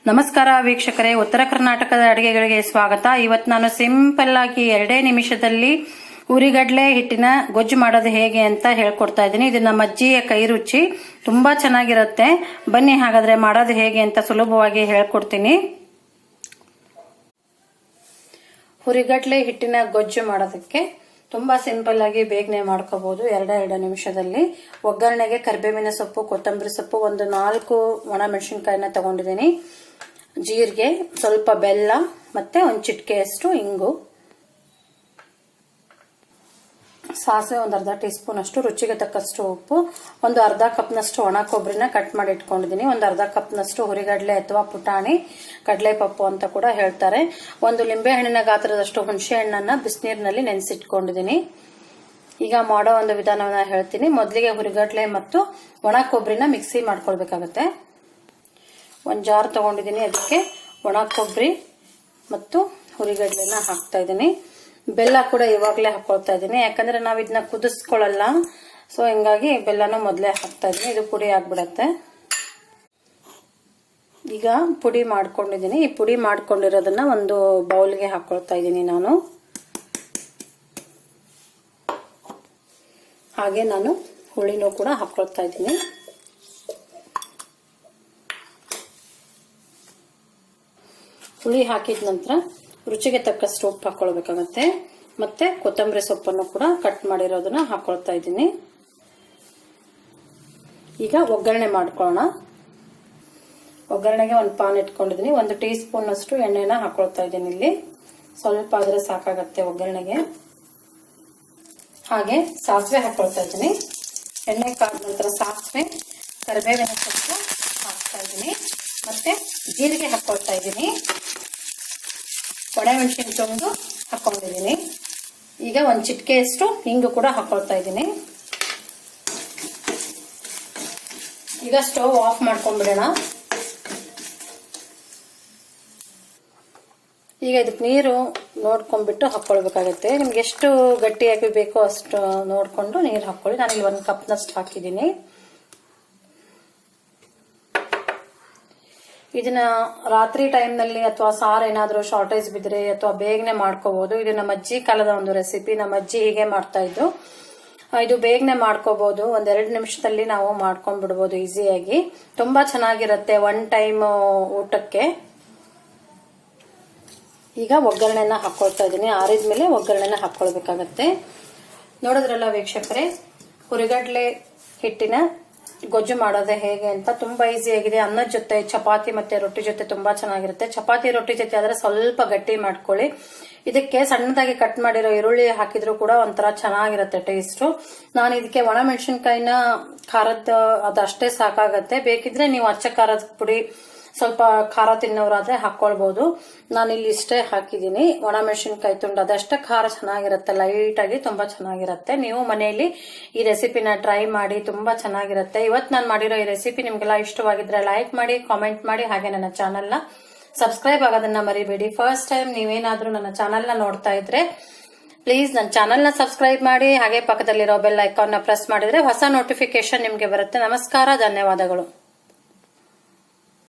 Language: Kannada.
ನಮಸ್ಕಾರ ವೀಕ್ಷಕರೇ, ಉತ್ತರ ಕರ್ನಾಟಕದ ಅಡುಗೆಗಳಿಗೆ ಸ್ವಾಗತ. ಇವತ್ತು ನಾನು ಸಿಂಪಲ್ ಆಗಿ 2 ನಿಮಿಷದಲ್ಲಿ ಹುರಿಗಡ್ಲೆ ಹಿಟ್ಟಿನ ಗೊಜ್ಜು ಮಾಡೋದು ಹೇಗೆ ಅಂತ ಹೇಳ್ಕೊಡ್ತಾ ಇದ್ದೀನಿ. ಇದು ನಮ್ಮ ಅಜ್ಜಿಯ ಕೈ ರುಚಿ, ತುಂಬಾ ಚೆನ್ನಾಗಿರುತ್ತೆ. ಬನ್ನಿ ಹಾಗಾದ್ರೆ ಮಾಡೋದು ಹೇಗೆ ಅಂತ ಸುಲಭವಾಗಿ ಹೇಳ್ಕೊಡ್ತೀನಿ. ಹುರಿಗಡ್ಲೆ ಹಿಟ್ಟಿನ ಗೊಜ್ಜು ಮಾಡೋದಕ್ಕೆ ತುಂಬಾ ಸಿಂಪಲ್ ಆಗಿ ಬೇಗನೆ ಮಾಡ್ಕೋಬಹುದು. 2 ನಿಮಿಷದಲ್ಲಿ. ಒಗ್ಗರಣೆಗೆ ಕರಿಬೇವಿನ ಸೊಪ್ಪು, ಕೊತ್ತಂಬರಿ ಸೊಪ್ಪು, ಒಂದು 4 ಒಣ ಮೆಣಸಿನಕಾಯಿನ ತಗೊಂಡಿದ್ದೀನಿ, ಜೀರಿಗೆ, ಸ್ವಲ್ಪ ಬೆಲ್ಲ, ಮತ್ತೆ ಒಂದು ಚಿಟಿಕೆಯಷ್ಟು ಇಂಗು, ಸಾಸಿವೆ ಒಂದು ಅರ್ಧ ಟೀ ಸ್ಪೂನ್ ಅಷ್ಟು, ರುಚಿಗೆ ತಕ್ಕಷ್ಟು ಉಪ್ಪು, ಒಂದು ಅರ್ಧ ಕಪ್ನಷ್ಟು ಒಣ ಕೊಬ್ಬರಿನ ಕಟ್ ಮಾಡಿ ಇಟ್ಕೊಂಡಿದ್ದೀನಿ, ಒಂದು ಅರ್ಧ ಕಪ್ನಷ್ಟು ಹುರಿಗಡ್ಲೆ ಅಥವಾ ಪುಟಾಣಿ, ಕಡಲೆ ಪಪ್ಪು ಅಂತ ಕೂಡ ಹೇಳ್ತಾರೆ, ಒಂದು ಲಿಂಬೆ ಹಣ್ಣಿನ ಗಾತ್ರದಷ್ಟು ಹುಣಸೆ ಹಣ್ಣನ್ನ ಬಿಸಿನೀರಿನಲ್ಲಿ ನೆನೆಸಿಟ್ಕೊಂಡಿದ್ದೀನಿ. ಈಗ ಮಾಡೋ ಒಂದು ವಿಧಾನವನ್ನ ಹೇಳ್ತೀನಿ. ಮೊದಲಿಗೆ ಹುರಿಗಡ್ಲೆ ಮತ್ತು ಒಣ ಕೊಬ್ಬರಿನ ಮಿಕ್ಸಿ ಮಾಡ್ಕೊಳ್ಬೇಕಾಗತ್ತೆ. ಒಂದು ಜಾರ್ ತಗೊಂಡಿದ್ದೀನಿ, ಅದಕ್ಕೆ ಒಣ ಕೊಬ್ಬರಿ ಮತ್ತು ಹುರಿಗಡ್ಲೆನ ಹಾಕ್ತಾ ಇದ್ದೀನಿ. ಬೆಲ್ಲ ಕೂಡ ಇವಾಗಲೇ ಹಾಕೊಳ್ತಾ ಇದ್ದೀನಿ, ಯಾಕಂದ್ರೆ ನಾವು ಇದನ್ನ ಕುದಿಸ್ಕೊಳ್ಳಲ್ಲ, ಸೊ ಹಿಂಗಾಗಿ ಬೆಲ್ಲನೂ ಮೊದಲೇ ಹಾಕ್ತಾ ಇದ್ದೀನಿ. ಇದು ಪುಡಿ ಆಗ್ಬಿಡತ್ತೆ. ಈಗ ಪುಡಿ ಮಾಡ್ಕೊಂಡಿದ್ದೀನಿ. ಈ ಪುಡಿ ಮಾಡ್ಕೊಂಡಿರೋದನ್ನ ಒಂದು ಬೌಲ್ಗೆ ಹಾಕೊಳ್ತಾ ಇದ್ದೀನಿ ನಾನು. ಹಾಗೆ ನಾನು ಹುಳಿನೂ ಕೂಡ ಹಾಕೊಳ್ತಾ ಇದ್ದೀನಿ. ಹುಳಿ ಹಾಕಿದ ನಂತರ ರುಚಿಗೆ ತಕ್ಕಷ್ಟು ಉಪ್ಪು ಹಾಕೊಳ್ಬೇಕಾಗತ್ತೆ. ಮತ್ತೆ ಕೊತ್ತಂಬರಿ ಸೊಪ್ಪನ್ನು ಕೂಡ ಕಟ್ ಮಾಡಿರೋದನ್ನ ಹಾಕೊಳ್ತಾ ಇದ್ದೀನಿ. ಈಗ ಒಗ್ಗರಣೆ ಮಾಡ್ಕೊಳ್ಳೋಣ. ಒಗ್ಗರಣೆಗೆ ಒಂದು ಪಾನ್ ಇಟ್ಕೊಂಡಿದ್ದೀನಿ, 1 ಟೀ ಸ್ಪೂನ್ ಅಷ್ಟು ಎಣ್ಣೆನ ಹಾಕೊಳ್ತಾ ಇದ್ದೀನಿ. ಇಲ್ಲಿ ಸ್ವಲ್ಪ ಆದ್ರೆ ಸಾಕಾಗತ್ತೆ ಒಗ್ಗರಣೆಗೆ. ಹಾಗೆ ಸಾಸಿವೆ ಹಾಕೊಳ್ತಾ ಇದ್ದೀನಿ. ಎಣ್ಣೆ ಕಾದ ನಂತರ ಸಾಸಿವೆ, ಕರಿಬೇವಿನ ಸೊಪ್ಪು ಹಾಕ್ತಾ ಇದ್ದೀನಿ, ಮತ್ತೆ ಜೀರಿಗೆ ಹಾಕೊಳ್ತಾ ಇದ್ದೀನಿ, ಒಣ ಮೆಣಸಿನಕಾಯಿ ಹಾಕೊಂಡಿದ್ದೀನಿ. ಈಗ ಒಂದು ಚಿಟಿಕೆಯಷ್ಟು ಹಿಂಗು ಕೂಡ ಹಾಕೊಳ್ತಾ ಇದ್ದೀನಿ. ಈಗ ಸ್ಟವ್ ಆಫ್ ಮಾಡ್ಕೊಂಡ್ಬಿಡೋಣ. ಈಗ ಇದಕ್ಕೆ ನೀರು ನೋಡ್ಕೊಂಡ್ಬಿಟ್ಟು ಹಾಕೊಳ್ಬೇಕಾಗತ್ತೆ. ನಿಮ್ಗೆ ಎಷ್ಟು ಗಟ್ಟಿಯಾಗಿ ಬೇಕೋ ಅಷ್ಟು ನೋಡ್ಕೊಂಡು ನೀರು ಹಾಕೊಳ್ಳಿ. ನಾನಿಲ್ಲಿ 1 ಕಪ್ನಷ್ಟು ಹಾಕಿದ್ದೀನಿ. ಇದನ್ನ ರಾತ್ರಿ ಟೈಮ್ ನಲ್ಲಿ ಅಥವಾ ಸಾರು ಏನಾದ್ರೂ ಶಾರ್ಟೇಜ್ ಬಿದ್ರೆ ಅಥವಾ ಬೇಗನೆ ಮಾಡ್ಕೋಬಹುದು. ಇದು ನಮ್ಮ ಅಜ್ಜಿ ಕಾಲದ ಒಂದು ರೆಸಿಪಿ. ನಮ್ಮ ಅಜ್ಜಿ ಹೀಗೆ ಮಾಡ್ತಾ ಇದ್ರು. ಇದು ಬೇಗನೆ ಮಾಡ್ಕೋಬಹುದು, 1-2 ನಿಮಿಷದಲ್ಲಿ ನಾವು ಮಾಡ್ಕೊಂಡ್ ಬಿಡ್ಬೋದು ಈಸಿಯಾಗಿ. ತುಂಬಾ ಚೆನ್ನಾಗಿರುತ್ತೆ 1 ಟೈಮ್ ಊಟಕ್ಕೆ. ಈಗ ಒಗ್ಗರಣೆನ ಹಾಕೊಳ್ತಾ ಇದ್ದೀನಿ. ಆರಿದ್ಮೇಲೆ ಒಗ್ಗರಣೆನ ಹಾಕೊಳ್ಬೇಕಾಗತ್ತೆ. ನೋಡಿದ್ರಲ್ಲ ವೀಕ್ಷಕರೇ, ಹುರಿಗಡ್ಲೆ ಹಿಟ್ಟಿನ ಗೊಜ್ಜು ಮಾಡೋದೇ ಹೇಗೆ ಅಂತ. ತುಂಬಾ ಈಸಿ ಆಗಿದೆ. ಅನ್ನದ ಜೊತೆ, ಚಪಾತಿ ಮತ್ತೆ ರೊಟ್ಟಿ ಜೊತೆ ತುಂಬಾ ಚೆನ್ನಾಗಿರುತ್ತೆ. ಚಪಾತಿ ರೊಟ್ಟಿ ಜೊತೆ ಆದ್ರೆ ಸ್ವಲ್ಪ ಗಟ್ಟಿ ಮಾಡ್ಕೊಳ್ಳಿ. ಇದಕ್ಕೆ ಸಣ್ಣದಾಗಿ ಕಟ್ ಮಾಡಿರೋ ಈರುಳ್ಳಿ ಹಾಕಿದ್ರು ಕೂಡ ಒಂಥರ ಚೆನ್ನಾಗಿರುತ್ತೆ ಟೇಸ್ಟ್. ನಾನು ಇದಕ್ಕೆ ಒಣ ಮೆಣಸಿನಕಾಯಿನ ಖಾರದ ಅದಷ್ಟೇ ಸಾಕಾಗತ್ತೆ. ಬೇಕಿದ್ರೆ ನೀವು ಅಚ್ಚ ಖಾರದ ಪುಡಿ ಸ್ವಲ್ಪ ಖಾರ ತಿನ್ನೋರಾದ್ರೆ ಹಾಕೊಳ್ಬಹುದು. ನಾನು ಇಲ್ಲಿ ಇಷ್ಟೇ ಹಾಕಿದ್ದೀನಿ. ಒಣ ಮೆಣಸಿನಕಾಯಿ ತುಂಡು ಅದಷ್ಟೇ ಖಾರ ಚೆನ್ನಾಗಿರುತ್ತೆ, ಲೈಟ್ ಆಗಿ ತುಂಬಾ ಚೆನ್ನಾಗಿರುತ್ತೆ. ನೀವು ಮನೆಯಲ್ಲಿ ಈ ರೆಸಿಪಿನ ಟ್ರೈ ಮಾಡಿ, ತುಂಬಾ ಚೆನ್ನಾಗಿರುತ್ತೆ. ಇವತ್ತು ನಾನು ಮಾಡಿರೋ ಈ ರೆಸಿಪಿ ನಿಮ್ಗೆಲ್ಲ ಇಷ್ಟವಾಗಿದ್ರೆ ಲೈಕ್ ಮಾಡಿ, ಕಾಮೆಂಟ್ ಮಾಡಿ, ಹಾಗೆ ನನ್ನ ಚಾನೆಲ್ ನ ಸಬ್ಸ್ಕ್ರೈಬ್ ಆಗೋದನ್ನ ಮರಿಬೇಡಿ. ಫಸ್ಟ್ ಟೈಮ್ ನೀವೇನಾದ್ರೂ ನನ್ನ ಚಾನೆಲ್ ನ ನೋಡ್ತಾ ಇದ್ರೆ ಪ್ಲೀಸ್ ನನ್ನ ಚಾನೆಲ್ ನ ಸಬ್ಸ್ಕ್ರೈಬ್ ಮಾಡಿ, ಹಾಗೆ ಪಕ್ಕದಲ್ಲಿರೋ ಬೆಲ್ ಐಕಾನ್ ನ ಪ್ರೆಸ್ ಮಾಡಿದ್ರೆ ಹೊಸ ನೋಟಿಫಿಕೇಶನ್ ನಿಮ್ಗೆ ಬರುತ್ತೆ. ನಮಸ್ಕಾರ, ಧನ್ಯವಾದಗಳು.